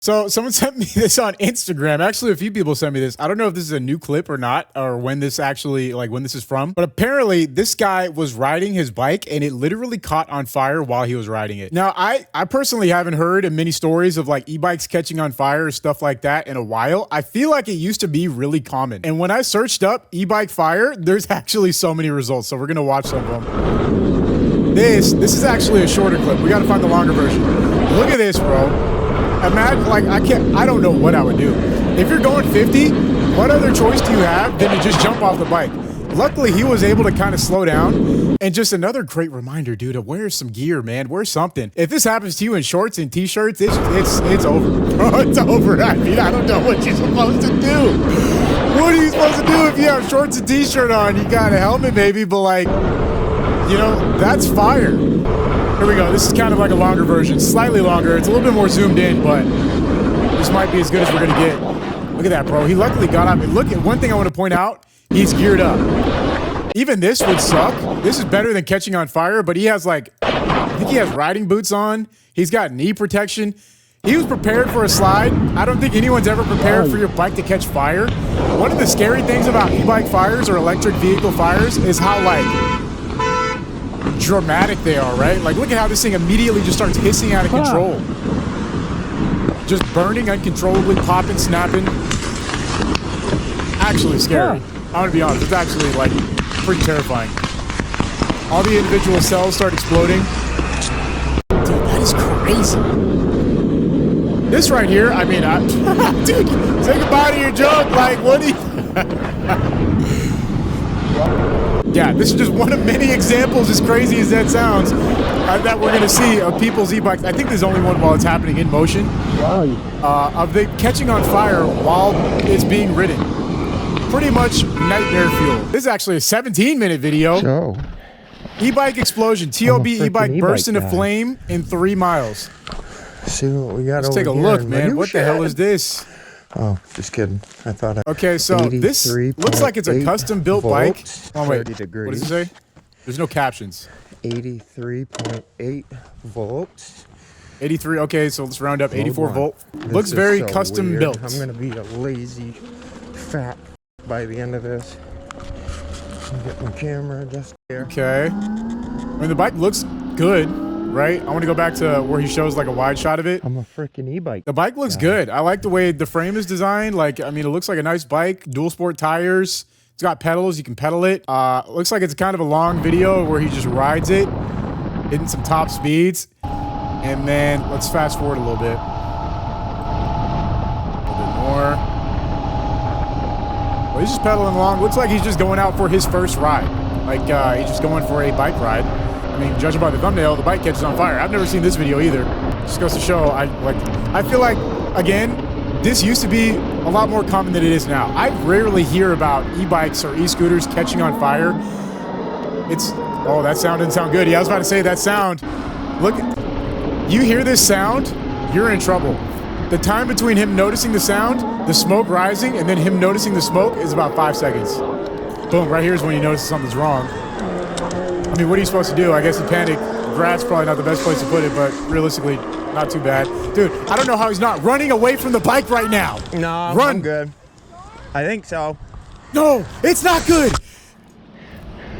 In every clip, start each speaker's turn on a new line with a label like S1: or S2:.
S1: So someone sent me this on Instagram. Actually, a few people sent me this. I don't know if this is a new clip or not, or when this actually, like when this is from. But apparently this guy was riding his bike and it literally caught on fire while he was riding it. Now, I personally haven't heard of many stories of like e-bikes catching on fire or stuff like that in a while. I feel like it used to be really common. And when I searched up e-bike fire, there's actually so many results. So we're going to watch some of them. This is actually a shorter clip. We got to find the longer version. Look at this, bro. Imagine, like, I don't know what I would do. If you're going 50, what other choice do you have than to just jump off the bike? Luckily, he was able to kind of slow down. And just another great reminder, dude, to wear some gear, man. Wear something. If this happens to you in shorts and t-shirts, it's over. It's over. I mean, I don't know what you're supposed to do. What are you supposed to do if you have shorts and t-shirt on? You got a helmet maybe, but like, you know, that's fire. Here we go. This is kind of like a longer version, slightly longer. It's a little bit more zoomed in, but this might be as good as we're going to get. Look at that, bro. He luckily got up. And look at one thing I want to point out. He's geared up. Even this would suck. This is better than catching on fire, but he has like, I think he has riding boots on. He's got knee protection. He was prepared for a slide. I don't think anyone's ever prepared for your bike to catch fire. One of the scary things about e-bike fires or electric vehicle fires is how like dramatic they are, right? Like, look at how this thing immediately just starts hissing out of control. Just burning uncontrollably, popping, snapping. Actually scary. I'm gonna be honest, it's actually like pretty terrifying. All the individual cells start exploding. Dude, that is crazy. This right here, I mean, dude, say goodbye to your joke. Like, what do you... Yeah, this is just one of many examples, as crazy as that sounds, that we're going to see of people's e-bikes. I think there's only one while it's happening in motion, of the catching on fire while it's being ridden. Pretty much nightmare fuel. This is actually a 17-minute video. So, e-bike explosion. TOB e-bike burst into flame in 3 miles.
S2: See what we got.
S1: Let's take a look, man. What the hell is this?
S2: Oh, just kidding. I thought I...
S1: Okay, so this looks like it's a custom-built bike. Oh, wait.
S2: Degrees.
S1: What does it say? There's no captions.
S2: 83.8 volts.
S1: 83. Okay, so let's round up. 84 volt. Looks very so custom-built.
S2: I'm going to be a lazy fat by the end of this. Get my camera just there.
S1: Okay. I mean, the bike looks good. Right? I want to go back to where he shows like a wide shot of it.
S2: I'm a freaking e-bike.
S1: The bike looks good. I like the way the frame is designed. Like, I mean, it looks like a nice bike. Dual sport tires. It's got pedals. You can pedal it. Looks like it's kind of a long video where he just rides it, hitting some top speeds. And then let's fast forward a little bit. A little bit more. Well, he's just pedaling along. Looks like he's just going out for his first ride. Like, he's just going for a bike ride. I mean, judging by the thumbnail, the bike catches on fire. I've never seen this video either. Just goes to show, I feel like, again, this used to be a lot more common than it is now. I rarely hear about e-bikes or e-scooters catching on fire. Oh, that sound didn't sound good. Yeah, I was about to say that sound. Look, you hear this sound, you're in trouble. The time between him noticing the sound, the smoke rising, and then him noticing the smoke is about 5 seconds. Boom, right here is when you notice something's wrong. I mean, what are you supposed to do? I guess you panic. Grass probably not the best place to put it, but realistically, not too bad. Dude, I don't know how he's not running away from the bike right now.
S2: No,
S1: run.
S2: I'm good. I think so.
S1: No, it's not good.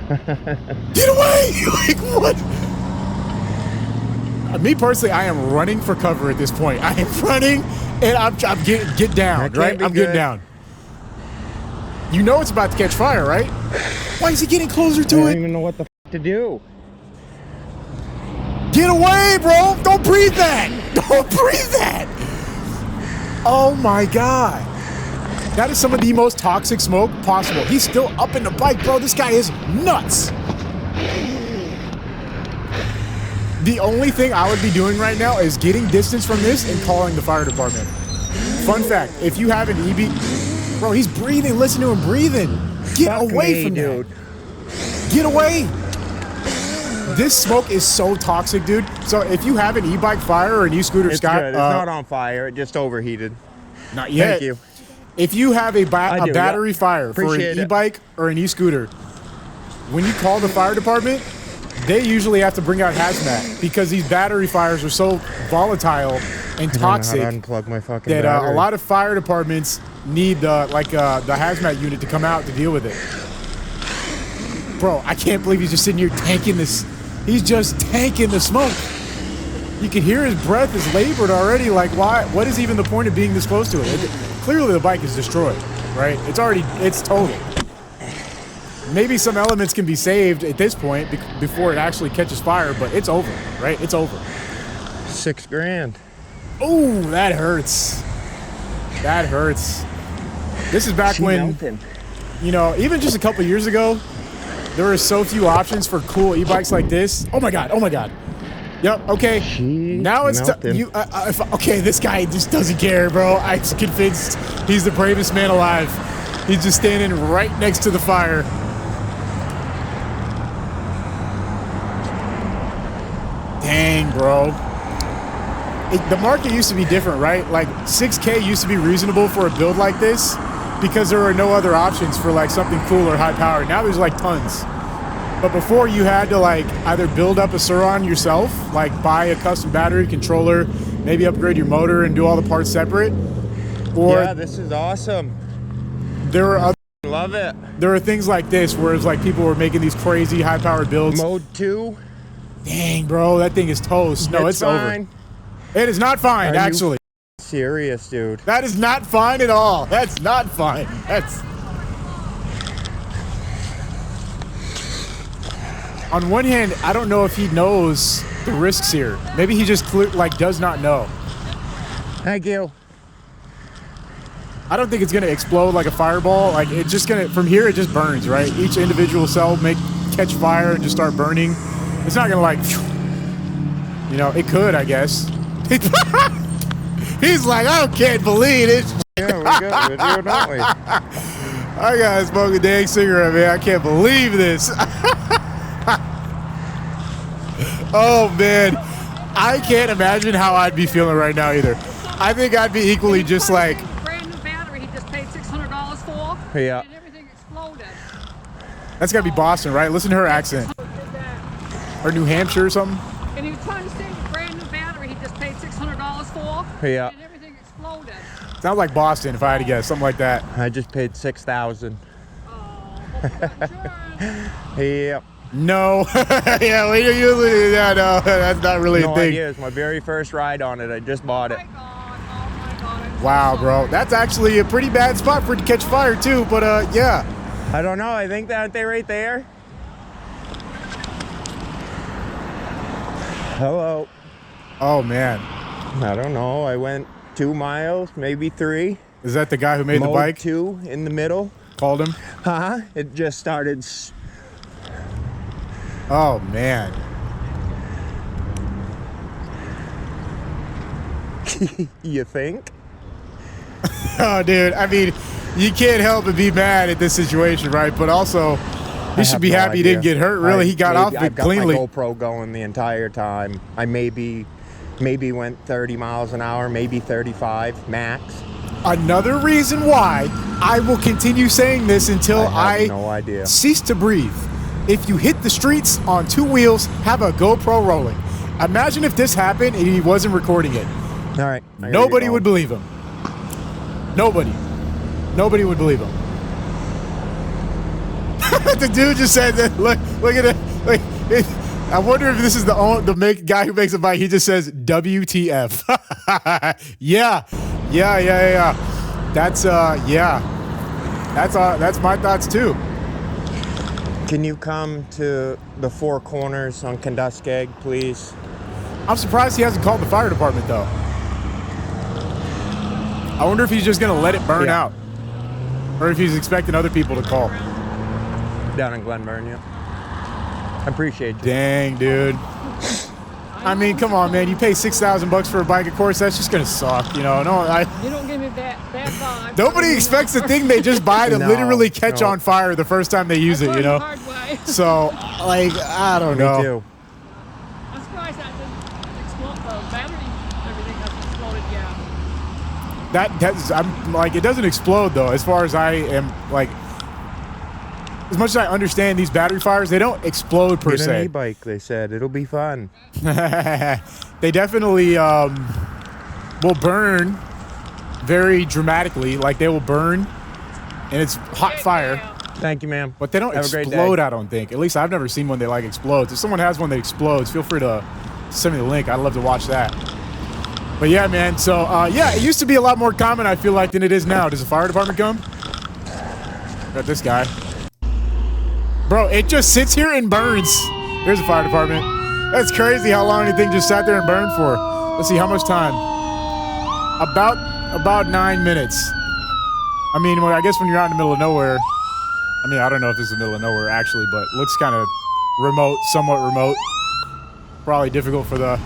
S1: Get away! Like, what? Me personally, I am running for cover at this point. I am running, and I'm get down, right? I'm getting down. You know it's about to catch fire, right? Why is he getting closer to it?
S2: I don't even know what the f to do.
S1: Get away, bro! Don't breathe that! Don't breathe that! Oh my God. That is some of the most toxic smoke possible. He's still up in the bike, bro. This guy is nuts. The only thing I would be doing right now is getting distance from this and calling the fire department. Fun fact, if you have an EB... Bro, he's breathing. Listen to him breathing. Get away from dude. Get away. This smoke is so toxic, dude. So if you have an e-bike fire or an e-scooter, Scott...
S2: It's not on fire. It just overheated.
S1: Not yet.
S2: Thank you.
S1: If you have a battery fire for an e-bike or an e-scooter, when you call the fire department, they usually have to bring out hazmat because these battery fires are so volatile and toxic
S2: I don't know how to unplug my fucking
S1: that
S2: battery.
S1: a lot of fire departments need the hazmat unit to come out to deal with it. Bro, I can't believe he's just sitting here tanking this. He's just tanking the smoke. You can hear his breath is labored already. Like, why? What is even the point of being this close to it? Clearly, the bike is destroyed, right? It's total. Maybe some elements can be saved at this point before it actually catches fire, but it's over, right? It's over.
S2: $6 grand.
S1: Oh, that hurts. That hurts. This is back when, you know, even just a couple years ago, there were so few options for cool e-bikes like this. Oh my God, oh my God. Yep, okay. Now it's okay, this guy just doesn't care, bro. I'm convinced he's the bravest man alive. He's just standing right next to the fire. Dang, bro. The market used to be different, right? Like 6K used to be reasonable for a build like this because there were no other options for like something cool or high powered. Now there's like tons. But before you had to like either build up a surron yourself, like buy a custom battery controller, maybe upgrade your motor and do all the parts separate. Or
S2: yeah, this is awesome.
S1: There were other,
S2: love it.
S1: There were things like this where it's like people were making these crazy high powered builds.
S2: Mode 2.
S1: Dang, bro, that thing is toast. No, it's
S2: fine.
S1: over. It is not fine, actually.
S2: Serious, dude.
S1: That is not fine at all. That's not fine. That's... On one hand, I don't know if he knows the risks here. Maybe he just does not know.
S2: Thank you.
S1: I don't think it's gonna explode like a fireball. Like it's just gonna, from here it just burns, right? Each individual cell catch fire and just start burning. It's not gonna like, you know, it could, I guess. He's like, I can't believe it.
S2: Yeah, we're good. We're doing, aren't we?
S1: I gotta smoke a dang cigarette, man. I can't believe this. Oh man, I can't imagine how I'd be feeling right now either. I think I'd be equally just like.
S3: Brand new battery he just paid $600 for.
S2: Yeah.
S3: And everything exploded.
S1: That's gotta be Boston, right? Listen to her accent. Or New Hampshire or something.
S3: And he was trying to save a brand new battery he just paid $600 for.
S2: Yeah.
S3: And everything exploded.
S1: Sounds like Boston, if I had to guess, something like that.
S2: I just paid $6,000.
S3: Oh,
S2: Yep.
S1: No. Yeah, we usually do that. No, that's not really a
S2: No
S1: thing.
S2: idea. It's my very first ride on it. I just bought it.
S3: oh my God. I'm so
S1: Wow, bro.
S3: sorry.
S1: That's actually a pretty bad spot for it to catch fire, too. But, yeah.
S2: I don't know. I think that they're right there. Hello.
S1: Oh, man.
S2: I don't know. I went 2 miles, maybe 3.
S1: Is that the guy who made the
S2: Mode
S1: bike?
S2: 2 in the middle.
S1: Called him?
S2: Huh? It just started.
S1: Oh, man.
S2: You think?
S1: Oh, dude. I mean, you can't help but be mad at this situation, right? But also, he should be happy he didn't get hurt. Really, he got off it cleanly.
S2: I've got my GoPro going the entire time. I maybe went 30 miles an hour, maybe 35 max.
S1: Another reason why I will continue saying this until
S2: I have no idea.
S1: cease to breathe. If you hit the streets on 2 wheels, have a GoPro rolling. Imagine if this happened and he wasn't recording it.
S2: All right.
S1: Nobody would believe him. Nobody. Nobody would believe him. The dude just said that. Look at it. Like, I wonder if this is the guy who makes a bike. He just says WTF. Yeah. That's That's my thoughts too.
S2: Can you come to the 4 Corners on Kanduskeg, please?
S1: I'm surprised he hasn't called the fire department though. I wonder if he's just gonna let it burn out, or if he's expecting other people to call.
S2: Down in Glenburn, yeah. I appreciate you.
S1: Dang, dude. I mean, come on, man. You pay $6,000 for a bike, of course. That's just gonna suck, you know.
S3: You don't give me that vibe.
S1: Nobody expects the thing they just buy to
S2: No,
S1: literally catch
S2: no.
S1: on fire the first time they use it, you know.
S3: Hard way.
S1: So, like, I don't know.
S2: Me too.
S3: I'm surprised that didn't explode. The battery, everything has exploded. Yeah.
S1: That's I'm like, it doesn't explode though. As far as I am, like, as much as I understand these battery fires, they don't explode per
S2: Get an
S1: se.
S2: e-bike, they said. It'll be fun.
S1: They definitely will burn very dramatically. Like they will burn, and it's hot fire.
S2: Thank you, ma'am.
S1: But they don't explode, I don't think. At least I've never seen one that like explodes. If someone has one that explodes, feel free to send me the link. I'd love to watch that. But yeah, man. So yeah, it used to be a lot more common, I feel like, than it is now. Does the fire department come? Got this guy. Bro, it just sits here and burns. There's the fire department. That's crazy how long anything just sat there and burned for. Let's see, how much time? About 9 minutes. I mean, well, I guess when you're out in the middle of nowhere, I mean, I don't know if this is the middle of nowhere actually, but it looks kind of remote, somewhat remote. Probably difficult for the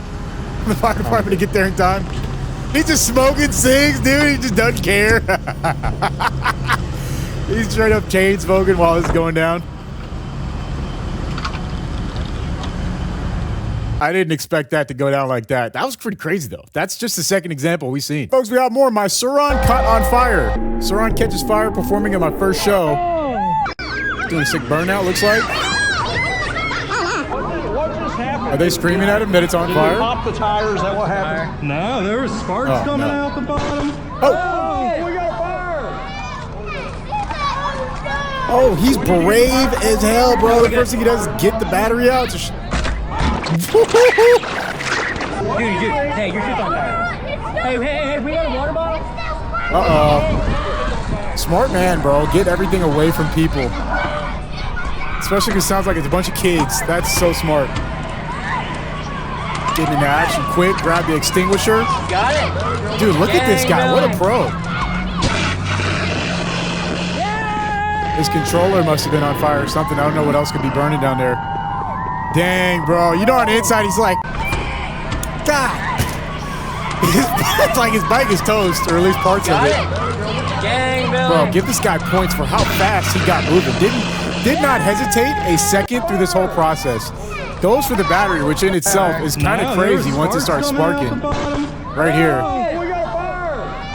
S1: fire department to get there in time. He's just smoking cigs, dude. He just doesn't care. He's straight up chain smoking while this is going down. I didn't expect that to go down like that. That was pretty crazy, though. That's just the second example we've seen. Folks, we got more. My surron caught on fire. Surron catches fire performing at my first show. Doing a sick burnout, looks like.
S4: What just happened?
S1: Are they screaming at him that it's on fire?
S4: Pop the tires, is that what happened? No, there was sparks coming out the bottom.
S1: Oh,
S4: we got fire!
S1: Oh, he's brave as hell, bro. The first thing he does is get the battery out.
S5: Dude, hey, your shit's on fire. Hey, we got a water bottle?
S1: Uh-oh. Smart man, bro. Get everything away from people. Especially because it sounds like it's a bunch of kids. That's so smart. Get into action quick. Grab the extinguisher.
S5: Got it.
S1: Dude, look at this guy. What a pro. His controller must have been on fire or something. I don't know what else could be burning down there. Dang, bro. You know, on the inside, he's like, God. It's like his bike is toast, or at least parts of it.
S5: Gang,
S1: Bro, give this guy points for how fast he got moving. Did not hesitate a second through this whole process. Goes for the battery, which in itself is kind of crazy once it starts sparking. Right here.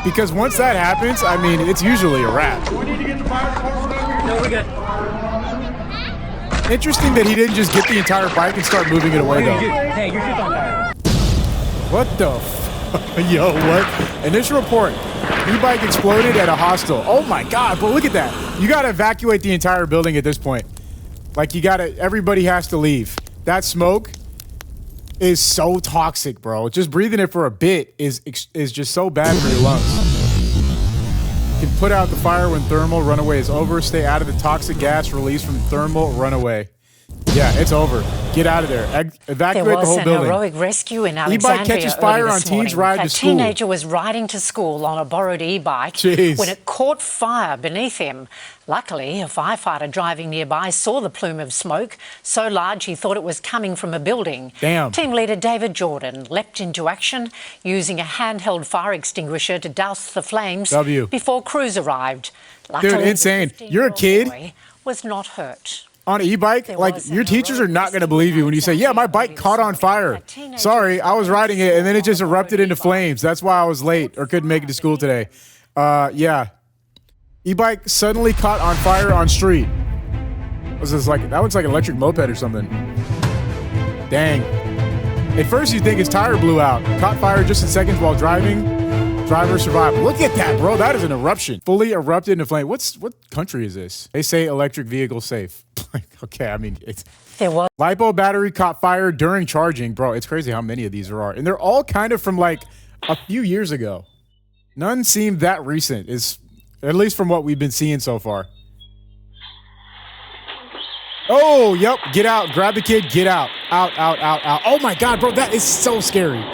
S1: Because once that happens, I mean, it's usually a wrap.
S4: We need to get the fire department over here.
S5: No, we're good.
S1: Interesting that he didn't just get the entire bike and start moving it away, though.
S5: Hey, your shit's on fire.
S1: What the f? Yo, what? Initial report. E-bike exploded at a hostel. Oh my God, bro, look at that. You gotta evacuate the entire building at this point. Like, you gotta, everybody has to leave. That smoke is so toxic, bro. Just breathing it for a bit is just so bad for your lungs. You can put out the fire when thermal runaway is over. Stay out of the toxic gas released from thermal runaway. Yeah, it's over. Get out of there. Evacuate the whole building.
S6: There was an heroic rescue in Alexandria.
S1: E-bike catches fire on teens ride to school.
S6: A teenager was riding to school on a borrowed e-bike when it caught fire beneath him. Luckily, a firefighter driving nearby saw the plume of smoke, so large he thought it was coming from a building.
S1: Damn.
S6: Team leader David Jordan leapt into action using a handheld fire extinguisher to douse the flames before crews arrived. Luckily,
S1: dude, insane. You're a kid.
S6: Boy was not hurt.
S1: On an e-bike, like, your teachers are not going to believe you when you say, yeah, my bike caught on fire. Sorry, I was riding it, and then it just erupted into flames. That's why I was late or couldn't make it to school today. Yeah. E-bike suddenly caught on fire on street. Was this like, that looks like an electric moped or something. Dang. At first, you think his tire blew out. Caught fire just in seconds while driving. Driver survived. Look at that, bro. That is an eruption. Fully erupted into flame. What country is this? They say electric vehicle safe. Okay, I mean, it's...
S6: There was...
S1: LiPo battery caught fire during charging. Bro, it's crazy how many of these there are. And they're all kind of from, like, a few years ago. None seem that recent, at least from what we've been seeing so far. Oh, yep. Get out. Grab the kid. Get out. Out. Oh, my God, bro. That is so scary.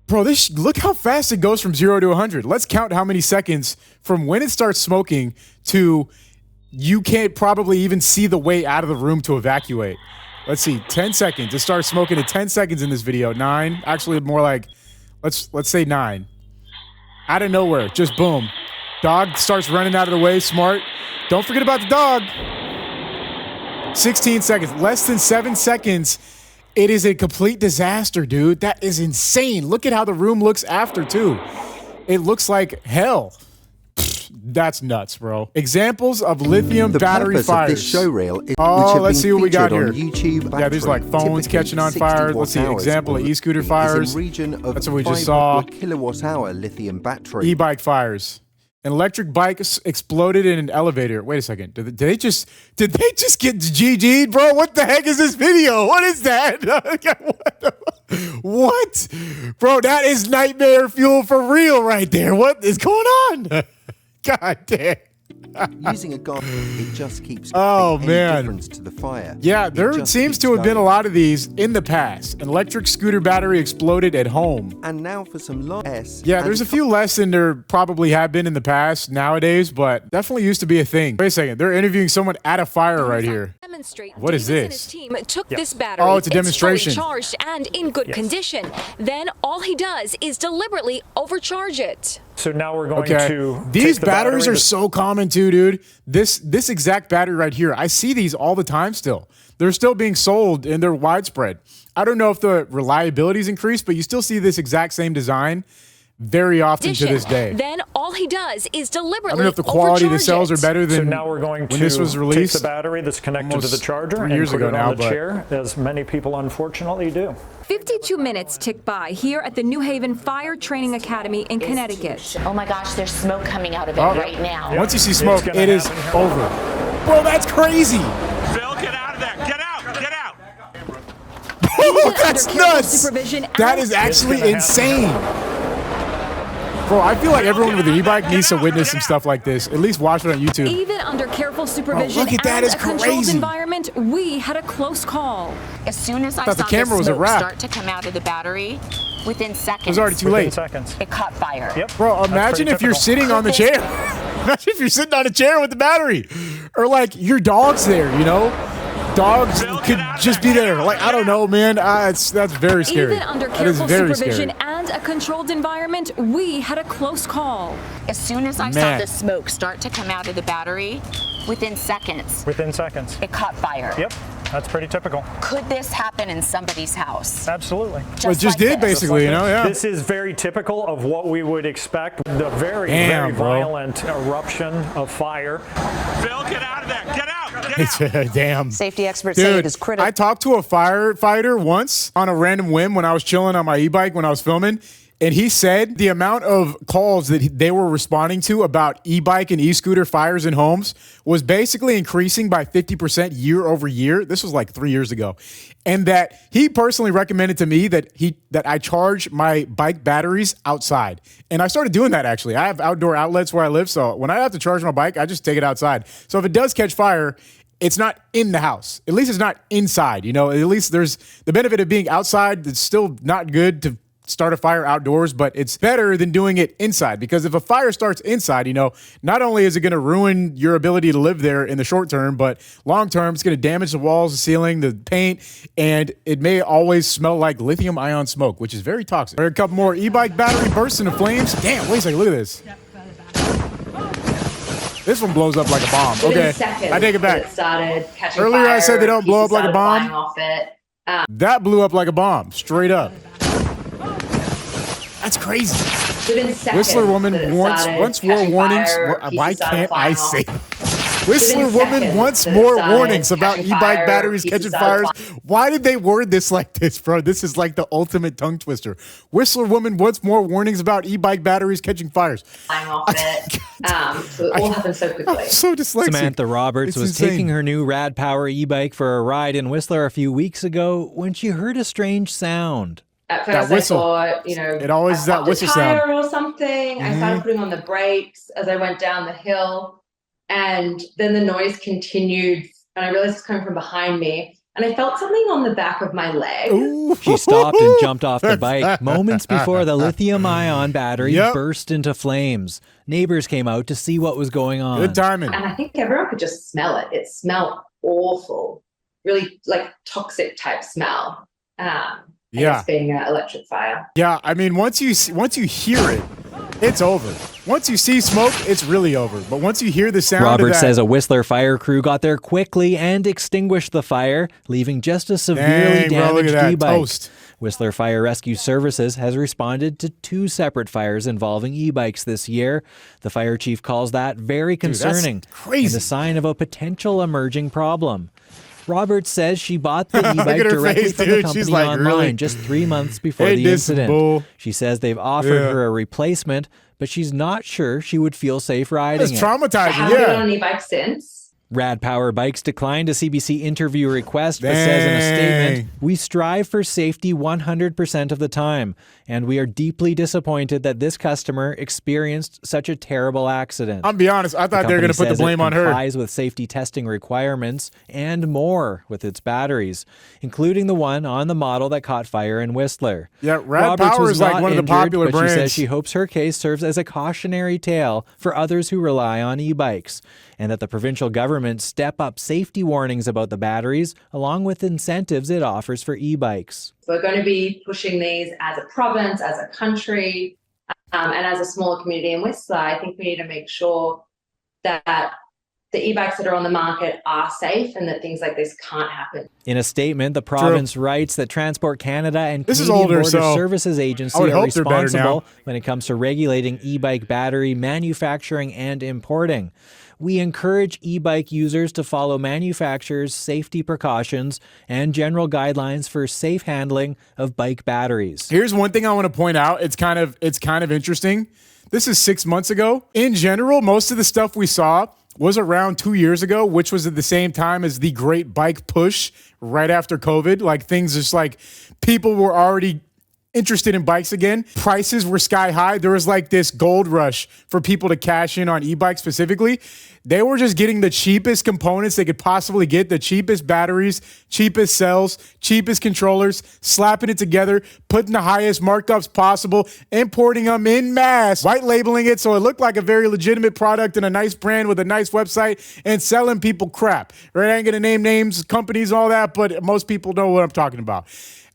S1: Bro, look how fast it goes from 0 to 100. Let's count how many seconds from when it starts smoking to you can't probably even see the way out of the room to evacuate. Let's see, 10 seconds. It starts smoking in 10 seconds in this video. 9, actually more like, let's say 9. Out of nowhere, just boom. Dog starts running out of the way, smart. Don't forget about the dog. 16 seconds, less than 7 seconds. It is a complete disaster, dude. That is insane. Look at how the room looks after, too. It looks like hell. That's nuts, bro. Examples of lithium battery fires.
S7: Of this show reel is,
S1: let's see what we got here.
S7: YouTube
S1: Yeah, there's like phones catching on fire. Let's see, example of e-scooter fires. That's what we just saw.
S7: Kilowatt-hour lithium battery.
S1: E-bike fires. An electric bike exploded in an elevator. Wait a second. Did they just get GG'd, bro? What the heck is this video? What is that? What? Bro, that is nightmare fuel for real right there. What is going on? God damn.
S7: Using a gun, it just keeps
S1: difference
S7: to the fire.
S1: Yeah, there seems to have been a lot of these in the past. An electric scooter battery exploded at home.
S7: And now for some
S1: Yeah, there's a few less than there probably have been in the past nowadays, but definitely used to be a thing. Wait a second, they're interviewing someone at a fire right here. What is this?
S8: His team took this battery.
S1: Oh, it's a demonstration.
S8: It's fully charged and in good condition. Then all he does is deliberately overcharge it.
S4: So now we're going to
S1: these batteries are so common too, dude. This exact battery right here, I see these all the time still. They're still being sold and they're widespread. I don't know if the reliability's increased, but you still see this exact same design very often to this day.
S8: Then all he does is deliberately
S1: I don't know if the quality of the cells are better than
S4: now we're going
S1: when this was released.
S4: Take the battery that's connected to the charger
S1: 3
S4: and
S1: years
S4: put
S1: ago
S4: it
S1: now,
S4: on the chair, as many people unfortunately do.
S8: 52 minutes tick by here at the New Haven Fire Training Academy in Connecticut.
S9: Oh my gosh, there's smoke coming out of it right now.
S1: Once you see smoke, it is over. Bro, that's crazy.
S10: Phil, get out of there. Get out. Get out.
S1: Oh, that's nuts. That is actually insane. Bro, I feel like everyone with an e-bike needs to witness some stuff like this. At least watch it on YouTube.
S8: Even under careful supervision
S1: look at that,
S8: and
S1: it's
S8: a controlled
S1: crazy.
S8: environment, we had a close call.
S9: As soon as I
S1: thought
S9: saw
S1: the camera was a
S9: smoke
S1: wrap.
S9: start to come out of the battery, within seconds.
S1: It was already too late.
S4: Seconds.
S9: It caught fire.
S4: Yep.
S1: Bro, imagine if you're sitting on the chair. Imagine if you're sitting on a chair with the battery. Or like your dog's there, you know? Dogs could just be there. Like, I don't know, man. That's very scary.
S8: Even under
S1: That is
S8: careful
S1: very
S8: supervision
S1: scary.
S8: and a controlled environment, we had a close call.
S9: As soon as I saw the smoke start to come out of the battery, within seconds.
S4: Within seconds.
S9: It caught fire.
S4: Yep. That's pretty typical.
S9: Could this happen in somebody's house?
S4: Absolutely.
S1: Well, it just did, basically, you know, yeah.
S4: This is very typical of what we would expect. The very violent eruption of fire.
S10: Phil, get out of there. Get out. Get out.
S1: Damn.
S11: Safety experts say it is critical.
S1: I talked to a firefighter once on a random whim when I was chilling on my e-bike when I was filming. And he said the amount of calls that they were responding to about e-bike and e-scooter fires in homes was basically increasing by 50% year over year. This was like 3 years ago. And that he personally recommended to me that I charge my bike batteries outside. And I started doing that, actually. I have outdoor outlets where I live, so when I have to charge my bike, I just take it outside. So if it does catch fire, it's not in the house. At least it's not inside, you know? At least there's the benefit of being outside. It's still not good to start a fire outdoors, but it's better than doing it inside, because if a fire starts inside, you know, not only is it going to ruin your ability to live there in the short term, but long term, it's going to damage the walls, the ceiling, the paint, and it may always smell like lithium ion smoke, which is very toxic. There are a couple more e-bike battery bursts into flames. Damn, wait a second, look at this. This one blows up like a bomb. Okay, I take it back. Earlier I said they don't blow up like a bomb. That blew up like a bomb, straight up. That's crazy. Whistler woman once more warnings. Why can't I say? Whistler woman wants more warnings about e-bike batteries catching fires. Why did they word this like this, bro? This is like the ultimate tongue twister. Whistler woman wants more warnings about e-bike batteries catching fires.
S12: So it all happened so quickly.
S1: I'm so dyslexic.
S13: Samantha Roberts was taking her new Rad Power e-bike for a ride in Whistler a few weeks ago when she heard a strange sound.
S12: At first I thought, you know,
S1: it always is that whistle sound
S12: or something. I started putting on the brakes as I went down the hill, and then the noise continued, and I realized it's coming from behind me, and I felt something on the back of my leg.
S13: Ooh. She stopped and jumped off the bike moments before the lithium-ion battery burst into flames. Neighbors came out to see what was going on.
S1: Good timing.
S12: And I think everyone could just smell it. It smelled awful, really like toxic type smell. It's being an electric fire.
S1: Yeah, I mean, once you hear it, it's over. Once you see smoke, it's really over. But once you hear the sound
S13: Roberts says a Whistler fire crew got there quickly and extinguished the fire, leaving just a severely damaged e-bike. Whistler Fire Rescue Services has responded to 2 separate fires involving e-bikes this year. The fire chief calls that very concerning.
S1: Dude, that's crazy.
S13: And a sign of a potential emerging problem. Roberts says she bought the e-bike directly from the company online
S1: really?
S13: just 3 months before the incident. She says they've offered her a replacement, but she's not sure she would feel safe riding
S1: It's traumatizing,
S12: I haven't been on an e-bike since.
S13: Rad Power Bikes declined a CBC interview request, but says in a statement, "We strive for safety 100% of the time, and we are deeply disappointed that this customer experienced such a terrible accident."
S1: I'll be honest, I thought they were going to put the blame on her.
S13: It complies with safety testing requirements and more with its batteries, including the one on the model that caught fire in Whistler.
S1: Yeah, Rad Power is like one of the popular
S13: but
S1: brands.
S13: She says she hopes her case serves as a cautionary tale for others who rely on e-bikes, and that the provincial government step up safety warnings about the batteries, along with incentives it offers for e-bikes.
S12: We're going to be pushing these as a province, as a country, and as a smaller community in Whistler. I think we need to make sure that the e-bikes that are on the market are safe and that things like this can't happen.
S13: In a statement, the province writes that Transport Canada and Canadian Border Services Agency are responsible when it comes to regulating e-bike battery manufacturing and importing. We encourage e-bike users to follow manufacturers' safety precautions and general guidelines for safe handling of bike batteries.
S1: Here's one thing I want to point out. It's kind of interesting. This is 6 months ago. In general, most of the stuff we saw was around 2 years ago, which was at the same time as the great bike push right after COVID. Like things just like people were already interested in bikes again. Prices were sky high. There was like this gold rush for people to cash in on e-bikes specifically. They were just getting the cheapest components they could possibly get, the cheapest batteries, cheapest cells, cheapest controllers, slapping it together, putting the highest markups possible, importing them in mass, white labeling it so it looked like a very legitimate product and a nice brand with a nice website, and selling people crap. Right? I ain't gonna name names, companies, all that, but most people know what I'm talking about.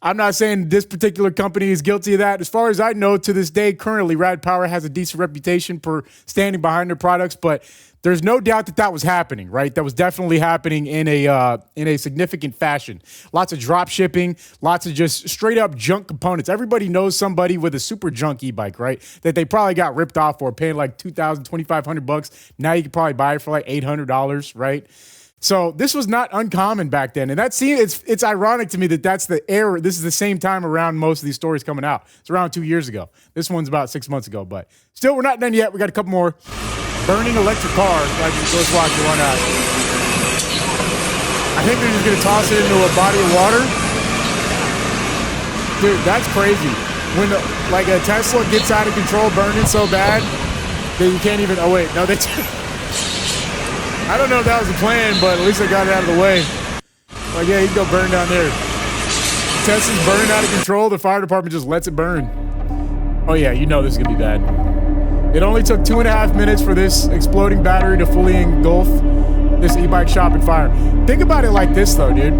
S1: I'm not saying this particular company is guilty of that. As far as I know, to this day, currently, Rad Power has a decent reputation for standing behind their products, but there's no doubt that that was happening, right? That was definitely happening in a significant fashion. Lots of drop shipping, lots of just straight up junk components. Everybody knows somebody with a super junk e-bike, right? That they probably got ripped off for, paying like $2,000, $2,500. Now you can probably buy it for like $800, right? So this was not uncommon back then. And it's ironic to me that that's the era. This is the same time around most of these stories coming out. It's around 2 years ago. This one's about 6 months ago, but still, we're not done yet. We got a couple more. Burning electric car. Let's watch it. Why not? I think they're just going to toss it into a body of water. Dude, that's crazy. When a Tesla gets out of control, burning so bad that you can't even, oh wait, no, they I don't know if that was the plan, but at least I got it out of the way. Like, yeah, you can go burn down there. Tesla's burning out of control. The fire department just lets it burn. Oh yeah, you know this is gonna be bad. It only took 2.5 minutes for this exploding battery to fully engulf this e-bike shop in fire. Think about it like this though, dude.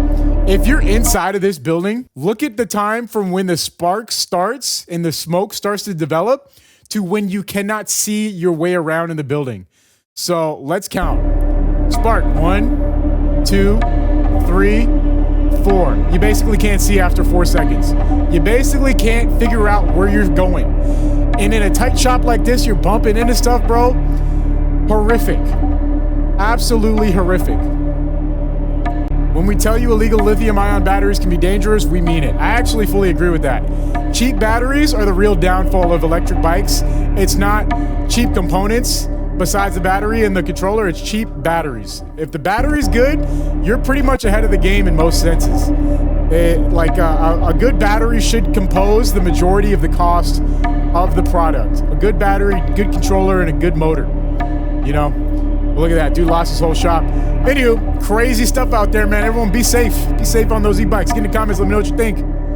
S1: If you're inside of this building, look at the time from when the spark starts and the smoke starts to develop to when you cannot see your way around in the building. So let's count. Spark, 1, 2, 3, 4. You basically can't see after 4 seconds. You basically can't figure out where you're going. And in a tight shop like this, you're bumping into stuff, bro. Horrific. Absolutely horrific. When we tell you illegal lithium-ion batteries can be dangerous, we mean it. I actually fully agree with that. Cheap batteries are the real downfall of electric bikes. It's not cheap components. Besides the battery and the controller, it's cheap batteries. If the battery's good, you're pretty much ahead of the game in most senses. A good battery should compose the majority of the cost of the product. A good battery, good controller, and a good motor. You know? Look at that. Dude lost his whole shop. Anywho, crazy stuff out there, man. Everyone be safe. Be safe on those e-bikes. Get in the comments. Let me know what you think.